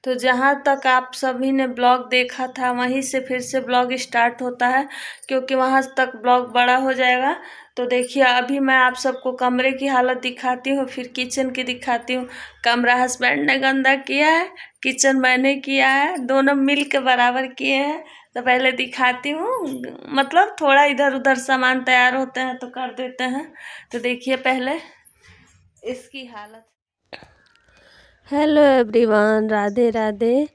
तो जहाँ तक आप सभी ने ब्लॉग देखा था वहीं से फिर से ब्लॉग स्टार्ट होता है, क्योंकि वहाँ तक ब्लॉग बड़ा हो जाएगा। तो देखिए अभी मैं आप सबको कमरे की हालत दिखाती हूँ, फिर किचन की दिखाती हूँ। कमरा हस्बैंड ने गंदा किया है, किचन मैंने किया है, दोनों मिल के बराबर किए हैं। तो पहले दिखाती हूँ, मतलब थोड़ा इधर उधर सामान तैयार होते हैं तो कर देते हैं। तो देखिए पहले इसकी हालत। Hello everyone, Radhe Radhe.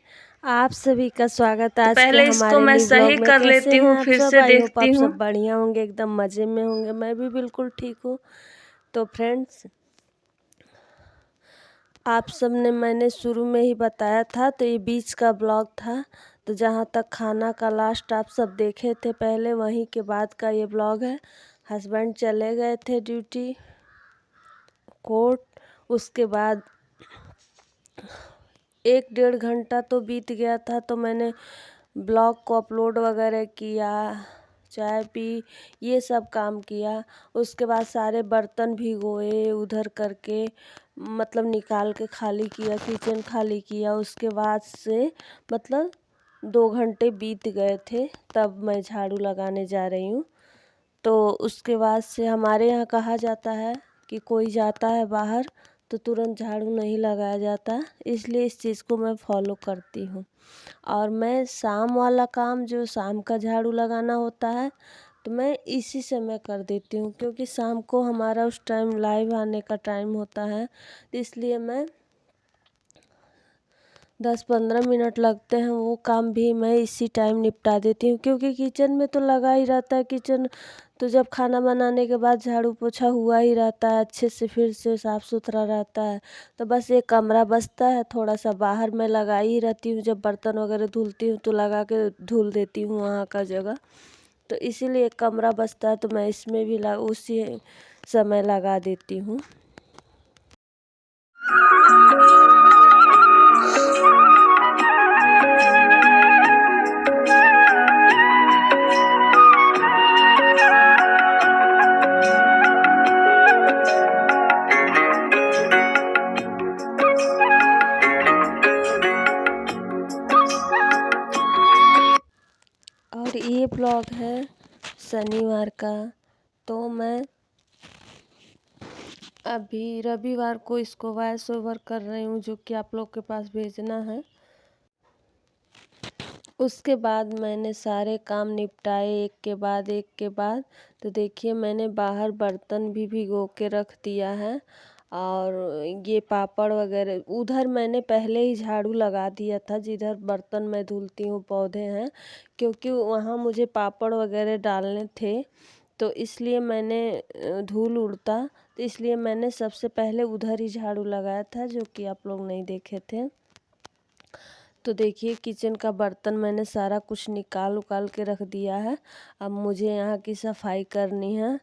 आप सभी का स्वागत है तो आज के पहले इसको हमारे मैं न्यू सही ब्लॉग में। कर कैसे लेती हैं हूँ, आप फिर सब? से आई होप देखती आप हूँ। सब बढ़िया होंगे, एकदम मज़े में होंगे। मैं भी बिल्कुल ठीक हूँ। तो फ्रेंड्स, आप सब ने मैंने शुरू में ही बताया था, तो ये बीच का ब्लॉग था। तो जहाँ तक खाना का लास्ट आप सब देखे थे पहले, वहीं के बाद का ये ब्लॉग है। हस्बैंड चले गए थे ड्यूटी कोर्ट। उसके बाद 1-1.5 घंटा तो बीत गया था, तो मैंने ब्लॉग को अपलोड वगैरह किया, चाय पी, ये सब काम किया। उसके बाद सारे बर्तन भिगोए उधर करके, मतलब निकाल के खाली किया, किचन खाली किया। उसके बाद से मतलब 2 घंटे बीत गए थे, तब मैं झाड़ू लगाने जा रही हूँ। तो उसके बाद से हमारे यहाँ कहा जाता है कि कोई जाता है बाहर तो तुरंत झाड़ू नहीं लगाया जाता, इसलिए इस चीज़ को मैं फॉलो करती हूँ। और मैं शाम वाला काम, जो शाम का झाड़ू लगाना होता है, तो मैं इसी समय कर देती हूँ, क्योंकि शाम को हमारा उस टाइम लाइव आने का टाइम होता है। इसलिए मैं 10-15 मिनट लगते हैं, वो काम भी मैं इसी टाइम निपटा देती हूँ, क्योंकि किचन में तो लगा ही रहता है। किचन तो जब खाना बनाने के बाद झाड़ू पोछा हुआ ही रहता है, अच्छे से फिर से साफ़ सुथरा रहता है। तो बस एक कमरा बचता है, थोड़ा सा बाहर मैं लगा ही रहती हूँ। जब बर्तन वगैरह धुलती हूँ तो लगा के धुल देती हूँ वहाँ का जगह। तो इसीलिए एक कमरा बचता है, तो मैं इसमें भी उसी समय लगा देती हूँ। और ये ब्लॉग है शनिवार का। तो मैं अभी रविवार को इसको वॉइस ओवर कर रही हूँ, जो कि आप लोग के पास भेजना है। उसके बाद मैंने सारे काम निपटाए एक के बाद एक के बाद। तो देखिए मैंने बाहर बर्तन भी भिगो के रख दिया है, और ये पापड़ वगैरह उधर मैंने पहले ही झाड़ू लगा दिया था, जिधर बर्तन मैं धुलती हूँ, पौधे हैं, क्योंकि वहाँ मुझे पापड़ वगैरह डालने थे। तो इसलिए मैंने धूल उड़ता, तो इसलिए मैंने सबसे पहले उधर ही झाड़ू लगाया था, जो कि आप लोग नहीं देखे थे। तो देखिए किचन का बर्तन मैंने सारा कुछ निकाल उकाल के रख दिया है। अब मुझे यहाँ की सफाई करनी है,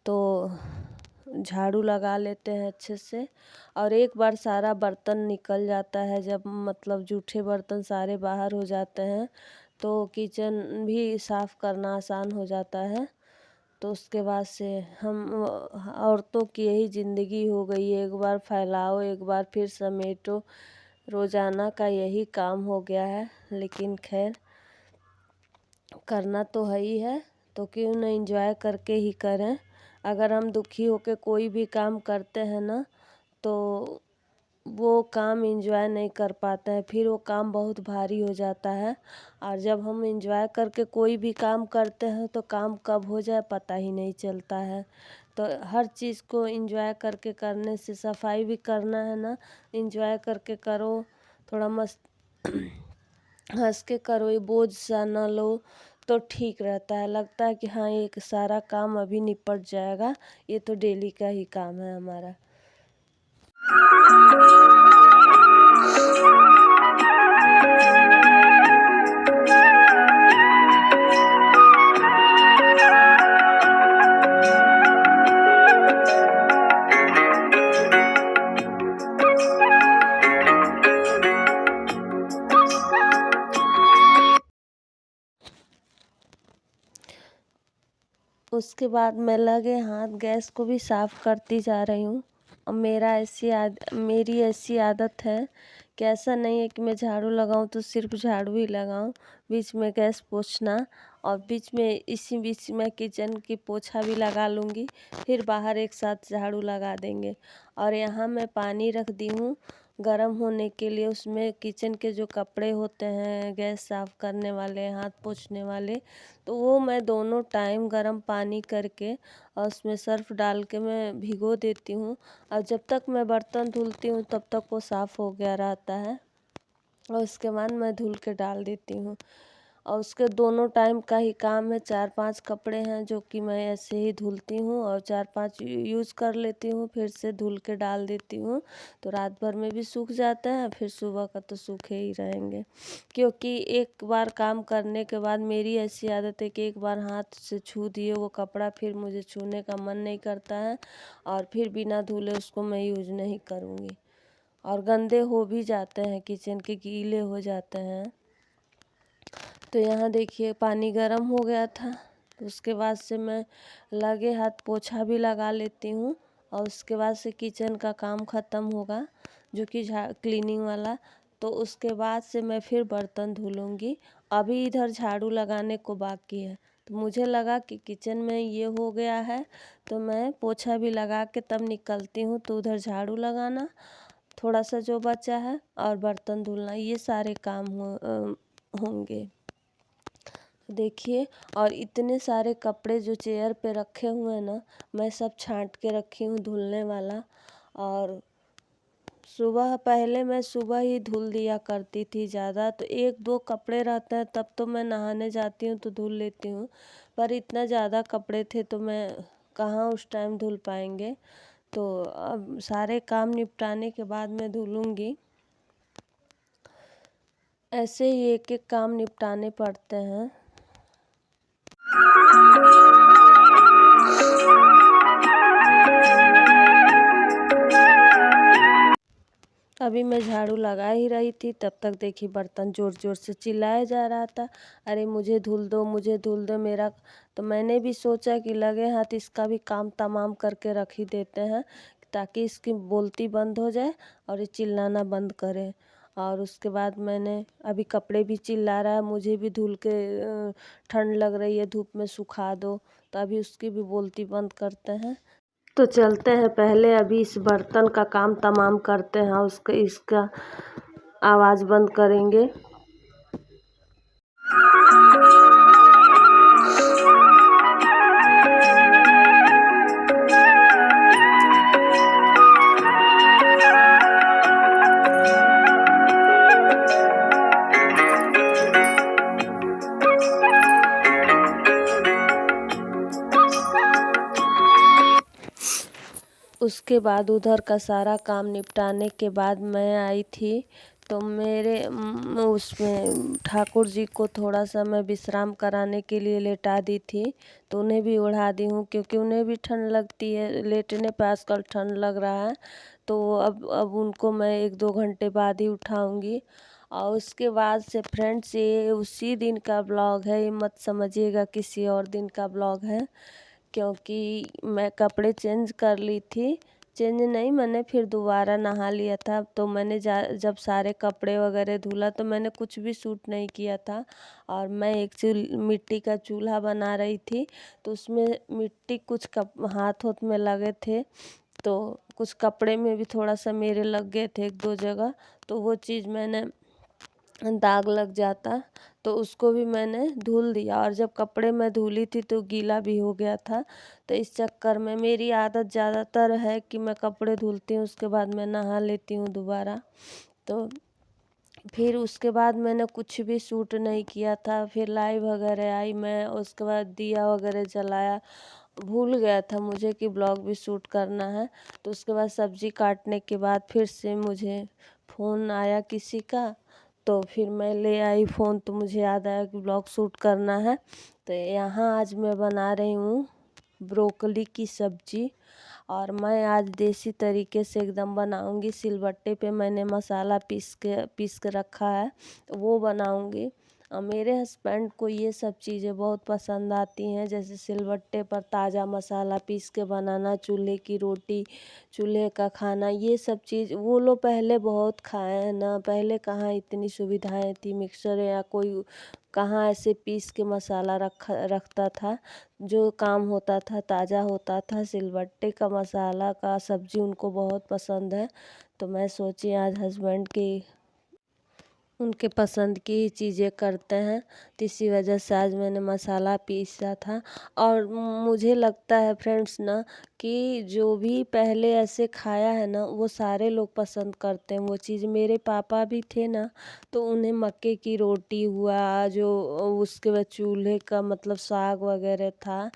तो झाड़ू लगा लेते हैं अच्छे से। और एक बार सारा बर्तन निकल जाता है, जब मतलब जूठे बर्तन सारे बाहर हो जाते हैं, तो किचन भी साफ़ करना आसान हो जाता है। तो उसके बाद से हम औरतों की यही ज़िंदगी हो गई है, एक बार फैलाओ, एक बार फिर समेटो, रोज़ाना का यही काम हो गया है। लेकिन खैर करना तो है ही है, तो क्यों ना एंजॉय करके ही करें। अगर हम दुखी होकर कोई भी काम करते हैं ना, तो वो काम एंजॉय नहीं कर पाते हैं, फिर वो काम बहुत भारी हो जाता है। और जब हम एंजॉय करके कोई भी काम करते हैं, तो काम कब हो जाए पता ही नहीं चलता है। तो हर चीज़ को एंजॉय करके करने से, सफाई भी करना है ना, एंजॉय करके करो, थोड़ा मस्त हंस के करो, ये बोझ सा ना लो, तो ठीक रहता है। लगता है कि हाँ ये सारा काम अभी निपट जाएगा, ये तो डेली का ही काम है हमारा। उसके बाद मैं लगे हाथ गैस को भी साफ़ करती जा रही हूँ। और मेरी ऐसी आदत है कि ऐसा नहीं है कि मैं झाड़ू लगाऊं तो सिर्फ झाड़ू ही लगाऊं, बीच में गैस पोंछना और बीच में इसी बीच में किचन की पोछा भी लगा लूँगी, फिर बाहर एक साथ झाड़ू लगा देंगे। और यहाँ मैं पानी रख दी हूँ गरम होने के लिए, उसमें किचन के जो कपड़े होते हैं गैस साफ़ करने वाले, हाथ पोंछने वाले, तो वो मैं दोनों टाइम गरम पानी करके और उसमें सर्फ़ डाल के मैं भिगो देती हूँ। और जब तक मैं बर्तन धुलती हूँ तब तक वो साफ़ हो गया रहता है और उसके बाद मैं धुल के डाल देती हूँ। और उसके दोनों टाइम का ही काम है। 4-5 कपड़े हैं जो कि मैं ऐसे ही धुलती हूँ और 4-5 यूज़ कर लेती हूँ, फिर से धुल के डाल देती हूँ, तो रात भर में भी सूख जाते हैं, फिर सुबह का तो सूखे ही रहेंगे। क्योंकि एक बार काम करने के बाद मेरी ऐसी आदत है कि एक बार हाथ से छू दिए वो कपड़ा फिर मुझे छूने का मन नहीं करता है और फिर बिना धुले उसको मैं यूज़ नहीं करूँगी। और गंदे हो भी जाते हैं, किचन के गीले हो जाते हैं। तो यहाँ देखिए पानी गर्म हो गया था, तो उसके बाद से मैं लगे हाथ पोछा भी लगा लेती हूँ और उसके बाद से किचन का काम ख़त्म होगा जो कि क्लीनिंग वाला, तो उसके बाद से मैं फिर बर्तन धुलूँगी। अभी इधर झाड़ू लगाने को बाकी है, तो मुझे लगा कि किचन में ये हो गया है तो मैं पोछा भी लगा के तब निकलती हूँ, तो उधर झाड़ू लगाना थोड़ा सा जो बचा है और बर्तन धुलना, ये सारे काम होंगे। देखिए, और इतने सारे कपड़े जो चेयर पे रखे हुए हैं ना, मैं सब छांट के रखी हूँ धुलने वाला। और सुबह पहले मैं सुबह ही धुल दिया करती थी ज़्यादा, तो 1-2 कपड़े रहते हैं तब तो मैं नहाने जाती हूँ तो धुल लेती हूँ, पर इतना ज़्यादा कपड़े थे तो मैं कहाँ उस टाइम धुल पाएंगे। तो अब सारे काम निपटाने के बाद मैं धुलूँगी। ऐसे ही एक-एक काम निपटाने पड़ते हैं। अभी मैं झाड़ू लगा ही रही थी, तब तक देखी बर्तन ज़ोर-ज़ोर से चिल्लाया जा रहा था, अरे मुझे धुल दो, मुझे धुल दो मेरा। तो मैंने भी सोचा कि लगे हाथ इसका भी काम तमाम करके रख ही देते हैं, ताकि इसकी बोलती बंद हो जाए और ये चिल्लाना बंद करे। और उसके बाद मैंने अभी कपड़े भी चिल्ला रहा है, मुझे भी धुल के ठंड लग रही है, धूप में सुखा दो, तो अभी उसकी भी बोलती बंद करते हैं। तो चलते हैं, पहले अभी इस बर्तन का काम तमाम करते हैं, इसका आवाज़ बंद करेंगे। उसके बाद उधर का सारा काम निपटाने के बाद मैं आई थी, तो मेरे उसमें ठाकुर जी को थोड़ा सा मैं विश्राम कराने के लिए लेटा दी थी, तो उन्हें भी ओढ़ा दी हूँ क्योंकि उन्हें भी ठंड लगती है, लेटने पे आजकल ठंड लग रहा है। तो अब उनको मैं 1-2 घंटे बाद ही उठाऊँगी। और उसके बाद से फ्रेंड्स, ये उसी दिन का ब्लॉग है, ये मत समझिएगा किसी और दिन का ब्लॉग है, क्योंकि मैं कपड़े चेंज कर ली थी। चेंज नहीं, मैंने फिर दोबारा नहा लिया था, तो मैंने जब सारे कपड़े वगैरह धुला तो मैंने कुछ भी सूट नहीं किया था। और मैं एक मिट्टी का चूल्हा बना रही थी, तो उसमें मिट्टी कुछ हाथ में लगे थे, तो कुछ कपड़े में भी थोड़ा सा मेरे लग गए थे 1-2 जगह, तो वो चीज़ मैंने दाग लग जाता, तो उसको भी मैंने धुल दिया। और जब कपड़े मैं धुली थी तो गीला भी हो गया था, तो इस चक्कर में मेरी आदत ज़्यादातर है कि मैं कपड़े धुलती हूँ उसके बाद मैं नहा लेती हूँ दोबारा। तो फिर उसके बाद मैंने कुछ भी शूट नहीं किया था, फिर लाइव वगैरह आई मैं, उसके बाद दिया वगैरह जलाया, भूल गया था मुझे कि ब्लॉग भी शूट करना है। तो उसके बाद सब्ज़ी काटने के बाद फिर से मुझे फ़ोन आया किसी का, तो फिर मैं ले आई फ़ोन, तो मुझे याद आया कि ब्लॉग शूट करना है। तो यहाँ आज मैं बना रही हूँ ब्रोकली की सब्ज़ी, और मैं आज देसी तरीके से एकदम बनाऊँगी। सिलबट्टे पे मैंने मसाला पीस के रखा है, तो वो बनाऊँगी। मेरे हस्बैंड को ये सब चीज़ें बहुत पसंद आती हैं, जैसे सिलबट्टे पर ताज़ा मसाला पीस के बनाना, चूल्हे की रोटी, चूल्हे का खाना, ये सब चीज़ वो लोग पहले बहुत खाए हैं ना। पहले कहाँ इतनी सुविधाएं थी, मिक्सर या कोई कहाँ ऐसे पीस के मसाला रखता था। जो काम होता था ताज़ा होता था। सिलबट्टे का मसाला का सब्ज़ी उनको बहुत पसंद है, तो मैं सोची आज हस्बैंड की उनके पसंद की ही चीज़ें करते हैं, तो इसी वजह से आज मैंने मसाला पीसा था। और मुझे लगता है फ्रेंड्स ना कि जो भी पहले ऐसे खाया है ना वो सारे लोग पसंद करते हैं वो चीज़। मेरे पापा भी थे ना, तो उन्हें मक्के की रोटी हुआ, जो उसके बाद चूल्हे का मतलब साग वगैरह था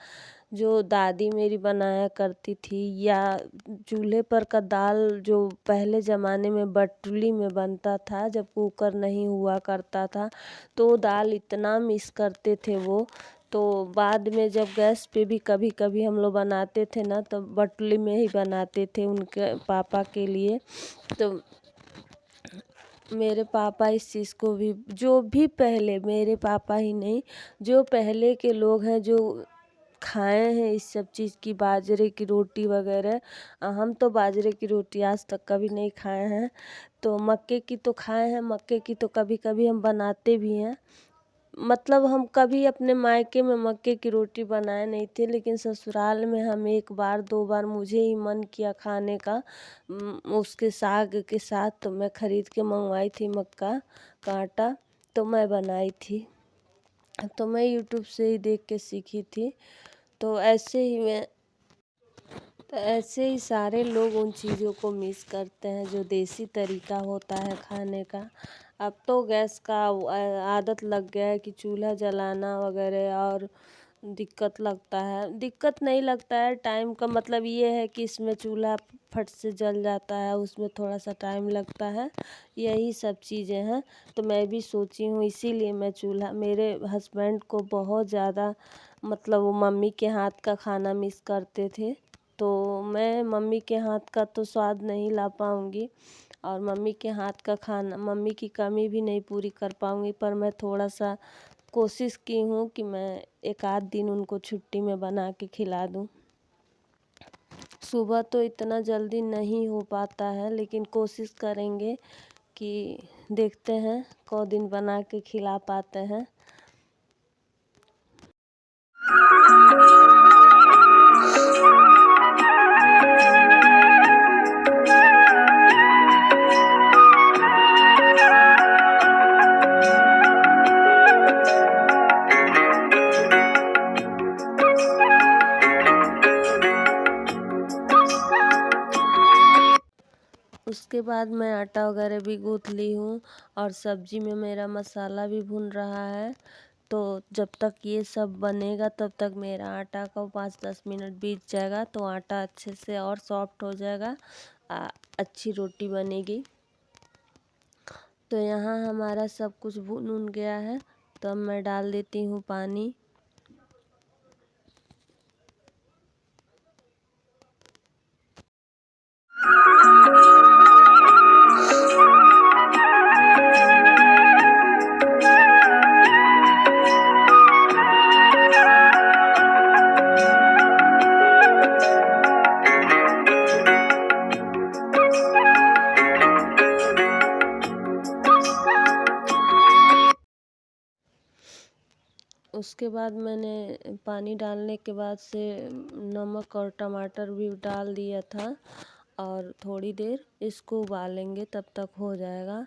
जो दादी मेरी बनाया करती थी, या चूल्हे पर का दाल जो पहले ज़माने में बटुली में बनता था जब कुकर नहीं हुआ करता था, तो दाल इतना मिस करते थे वो। तो बाद में जब गैस पे भी कभी कभी हम लोग बनाते थे ना, तो बटुली में ही बनाते थे उनके पापा के लिए। तो मेरे पापा इस चीज़ को भी, जो भी पहले, मेरे पापा ही नहीं, जो पहले के लोग हैं जो खाए हैं इस सब चीज़ की, बाजरे की रोटी वगैरह। हम तो बाजरे की रोटी आज तक कभी नहीं खाए हैं, तो मक्के की तो खाए हैं। मक्के की तो कभी कभी हम बनाते भी हैं। मतलब हम कभी अपने मायके में मक्के की रोटी बनाए नहीं थे, लेकिन ससुराल में हम एक बार दो बार, मुझे ही मन किया खाने का उसके साग के साथ, तो मैं ख़रीद के मंगवाई थी मक्का का आटा, तो मैं बनाई थी। तो मैं यूट्यूब से ही देख के सीखी थी। तो ऐसे ही सारे लोग उन चीज़ों को मिस करते हैं जो देसी तरीका होता है खाने का। अब तो गैस का आदत लग गया है कि चूल्हा जलाना वगैरह, और दिक्कत लगता है। दिक्कत नहीं लगता है, टाइम का मतलब ये है कि इसमें चूल्हा फट से जल जाता है, उसमें थोड़ा सा टाइम लगता है, यही सब चीज़ें हैं। तो मैं भी सोची हूँ, इसीलिए मैं चूल्हा, मेरे हस्बैंड को बहुत ज़्यादा मतलब वो मम्मी के हाथ का खाना मिस करते थे, तो मैं मम्मी के हाथ का तो स्वाद नहीं ला पाऊँगी, और मम्मी के हाथ का खाना, मम्मी की कमी भी नहीं पूरी कर पाऊँगी। पर मैं थोड़ा सा कोशिश की हूँ कि मैं एक आध दिन उनको छुट्टी में बना के खिला दूँ। सुबह तो इतना जल्दी नहीं हो पाता है, लेकिन कोशिश करेंगे कि देखते हैं कौ दिन बना के खिला पाते हैं। उसके बाद मैं आटा वगैरह भी गूँथ ली हूँ, और सब्जी में मेरा मसाला भी भून रहा है। तो जब तक ये सब बनेगा तब तक मेरा आटा का 5-10 मिनट बीत जाएगा, तो आटा अच्छे से और सॉफ्ट हो जाएगा, अच्छी रोटी बनेगी। तो यहाँ हमारा सब कुछ भून गया है, तो अब मैं डाल देती हूँ पानी। उसके बाद मैंने पानी डालने के बाद से नमक और टमाटर भी डाल दिया था, और थोड़ी देर इसको उबालेंगे, तब तक हो जाएगा।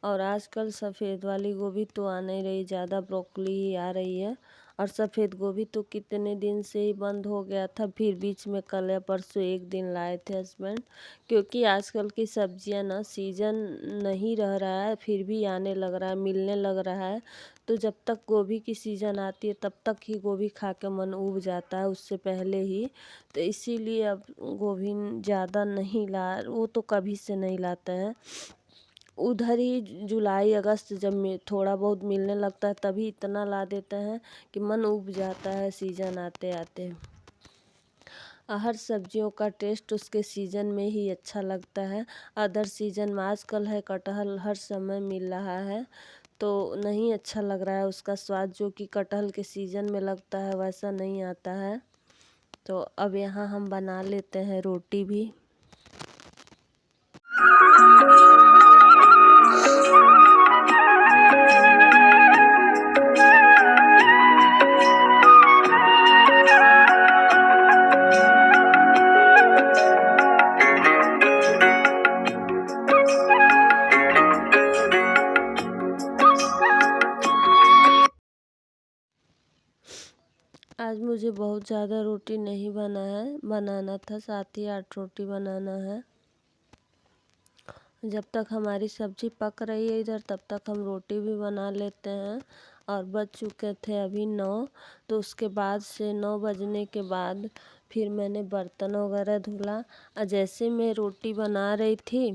और आजकल सफ़ेद वाली गोभी तो आ नहीं रही, ज़्यादा ब्रोकली ही आ रही है। और सफ़ेद गोभी तो कितने दिन से ही बंद हो गया था, फिर बीच में कल या परसों एक दिन लाए थे हस्बैंड। क्योंकि आजकल की सब्जियां ना सीज़न नहीं रह रहा है, फिर भी आने लग रहा है, मिलने लग रहा है। तो जब तक गोभी की सीज़न आती है तब तक ही गोभी खा के मन ऊब जाता है, उससे पहले ही। तो इसीलिए अब गोभी ज़्यादा नहीं वो तो कभी से नहीं लाते हैं। उधर ही जुलाई अगस्त जब में थोड़ा बहुत मिलने लगता है, तभी इतना ला देते हैं कि मन ऊब जाता है सीज़न आते आते। हर सब्जियों का टेस्ट उसके सीज़न में ही अच्छा लगता है। अदर सीज़न में आजकल है कटहल हर समय मिल रहा है, तो नहीं अच्छा लग रहा है उसका स्वाद, जो कि कटहल के सीज़न में लगता है वैसा नहीं आता है। तो अब यहाँ हम बना लेते हैं रोटी भी। आज मुझे बहुत ज़्यादा रोटी नहीं बनाना था, 7 या 8 रोटी बनाना है। जब तक हमारी सब्ज़ी पक रही है इधर, तब तक हम रोटी भी बना लेते हैं। और बज चुके थे अभी 9, तो उसके बाद से 9 बजने के बाद फिर मैंने बर्तन वगैरह धुला। और जैसे मैं रोटी बना रही थी,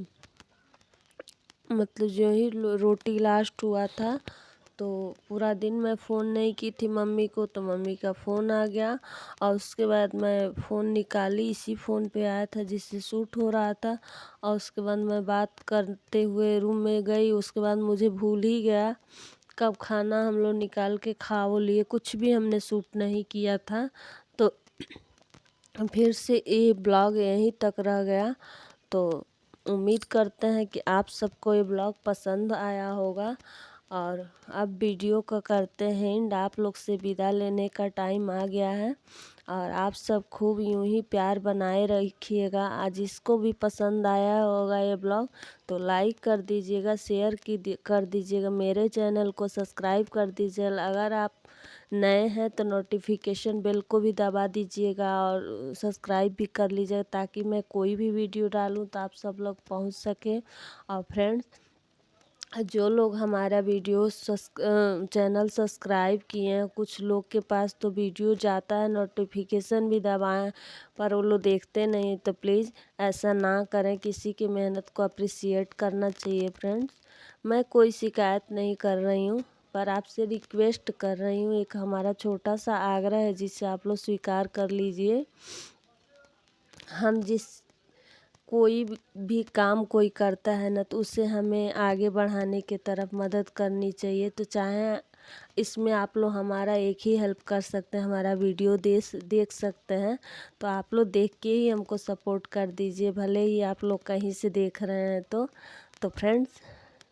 मतलब जो ही रोटी लास्ट हुआ था, तो पूरा दिन मैं फ़ोन नहीं की थी मम्मी को, तो मम्मी का फ़ोन आ गया। और उसके बाद मैं फ़ोन निकाली, इसी फ़ोन पे आया था जिससे शूट हो रहा था। और उसके बाद मैं बात करते हुए रूम में गई। उसके बाद मुझे भूल ही गया कब खाना हम लोग निकाल के खा वो लिए, कुछ भी हमने शूट नहीं किया था। तो फिर से ये ब्लॉग यहीं तक रह गया। तो उम्मीद करते हैं कि आप सबको ये ब्लॉग पसंद आया होगा। और अब वीडियो का करते हैं एंड, आप लोग से विदा लेने का टाइम आ गया है। और आप सब खूब यूं ही प्यार बनाए रखिएगा। आज जिसको भी पसंद आया होगा ये ब्लॉग, तो लाइक कर दीजिएगा, शेयर कर दीजिएगा, मेरे चैनल को सब्सक्राइब कर दीजिएगा। अगर आप नए हैं तो नोटिफिकेशन बेल को भी दबा दीजिएगा और सब्सक्राइब भी कर लीजिएगा, ताकि मैं कोई भी वीडियो डालूं तो आप सब लोग पहुंच सके। और फ्रेंड्स, जो लोग हमारा वीडियो चैनल सब्सक्राइब किए हैं, कुछ लोग के पास तो वीडियो जाता है, नोटिफिकेशन भी दबाएं, पर वो लोग देखते नहीं। तो प्लीज़ ऐसा ना करें, किसी की मेहनत को अप्रिसिएट करना चाहिए। फ्रेंड्स, मैं कोई शिकायत नहीं कर रही हूँ, पर आपसे रिक्वेस्ट कर रही हूँ, एक हमारा छोटा सा आग्रह है जिसे आप लोग स्वीकार कर लीजिए। हम कोई भी काम कोई करता है ना, तो उसे हमें आगे बढ़ाने की तरफ मदद करनी चाहिए। तो चाहे इसमें आप लोग हमारा एक ही हेल्प कर सकते हैं, हमारा वीडियो देख सकते हैं, तो आप लोग देख के ही हमको सपोर्ट कर दीजिए, भले ही आप लोग कहीं से देख रहे हैं। तो फ्रेंड्स,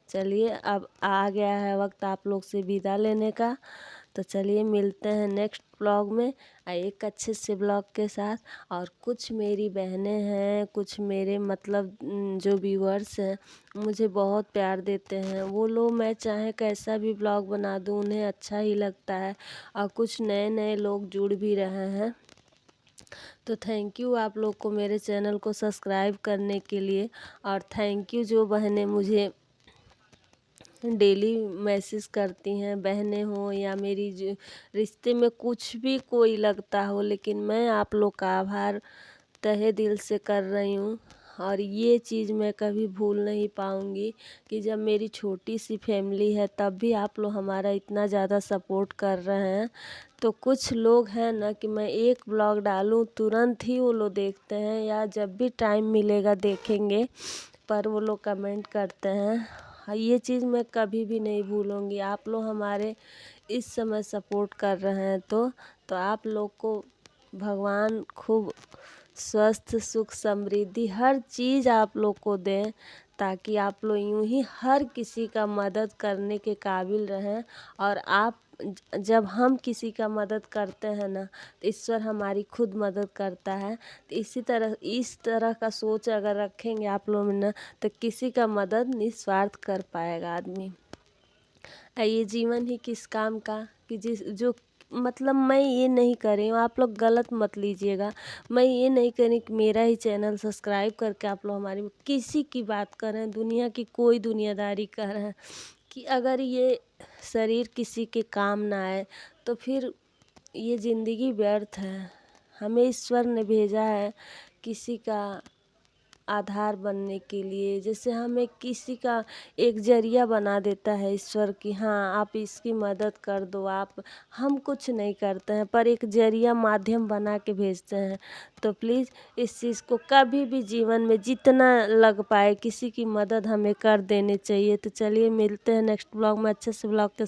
चलिए अब आ गया है वक्त आप लोग से विदा लेने का। तो चलिए मिलते हैं नेक्स्ट ब्लॉग में एक अच्छे से ब्लॉग के साथ। और कुछ मेरी बहनें हैं, कुछ मेरे मतलब जो व्यूअर्स हैं, मुझे बहुत प्यार देते हैं। वो लोग मैं चाहे कैसा भी ब्लॉग बना दूँ, उन्हें अच्छा ही लगता है। और कुछ नए नए लोग जुड़ भी रहे हैं। तो थैंक यू आप लोग को मेरे चैनल को सब्सक्राइब करने के लिए। और थैंक यू जो बहनें मुझे डेली मैसेज करती हैं, बहनें हों या मेरी जो रिश्ते में कुछ भी कोई लगता हो, लेकिन मैं आप लोग का आभार तहे दिल से कर रही हूँ। और ये चीज़ मैं कभी भूल नहीं पाऊँगी कि जब मेरी छोटी सी फैमिली है, तब भी आप लोग हमारा इतना ज़्यादा सपोर्ट कर रहे हैं। तो कुछ लोग हैं ना कि मैं एक ब्लॉग डालूँ तुरंत ही वो लोग देखते हैं, या जब भी टाइम मिलेगा देखेंगे, पर वो लोग कमेंट करते हैं। ये चीज़ मैं कभी भी नहीं भूलूंगी। आप लोग हमारे इस समय सपोर्ट कर रहे हैं, तो आप लोग को भगवान खूब स्वस्थ सुख समृद्धि हर चीज़ आप लोग को दें, ताकि आप लोग यूं ही हर किसी का मदद करने के काबिल रहें। और आप जब हम किसी का मदद करते हैं ना, तो ईश्वर हमारी खुद मदद करता है। तो इस तरह का सोच अगर रखेंगे आप लोग ना, तो किसी का मदद निस्वार्थ कर पाएगा आदमी। ये जीवन ही किस काम का, कि जो मतलब मैं ये नहीं कर रही हूँ, आप लोग गलत मत लीजिएगा। मैं ये नहीं कर रही कि मेरा ही चैनल सब्सक्राइब करके आप लोग हमारी किसी की बात कर रहे हैं, दुनिया की कोई दुनियादारी कर रहे हैं, कि अगर ये शरीर किसी के काम ना आए तो फिर ये ज़िंदगी व्यर्थ है। हमें ईश्वर ने भेजा है किसी का आधार बनने के लिए। जैसे हमें किसी का एक जरिया बना देता है ईश्वर कि हाँ आप इसकी मदद कर दो, आप हम कुछ नहीं करते हैं पर एक जरिया माध्यम बना के भेजते हैं। तो प्लीज़ इस चीज़ को कभी भी जीवन में जितना लग पाए किसी की मदद हमें कर देनी चाहिए। तो चलिए मिलते हैं नेक्स्ट ब्लॉग में अच्छे से ब्लॉग के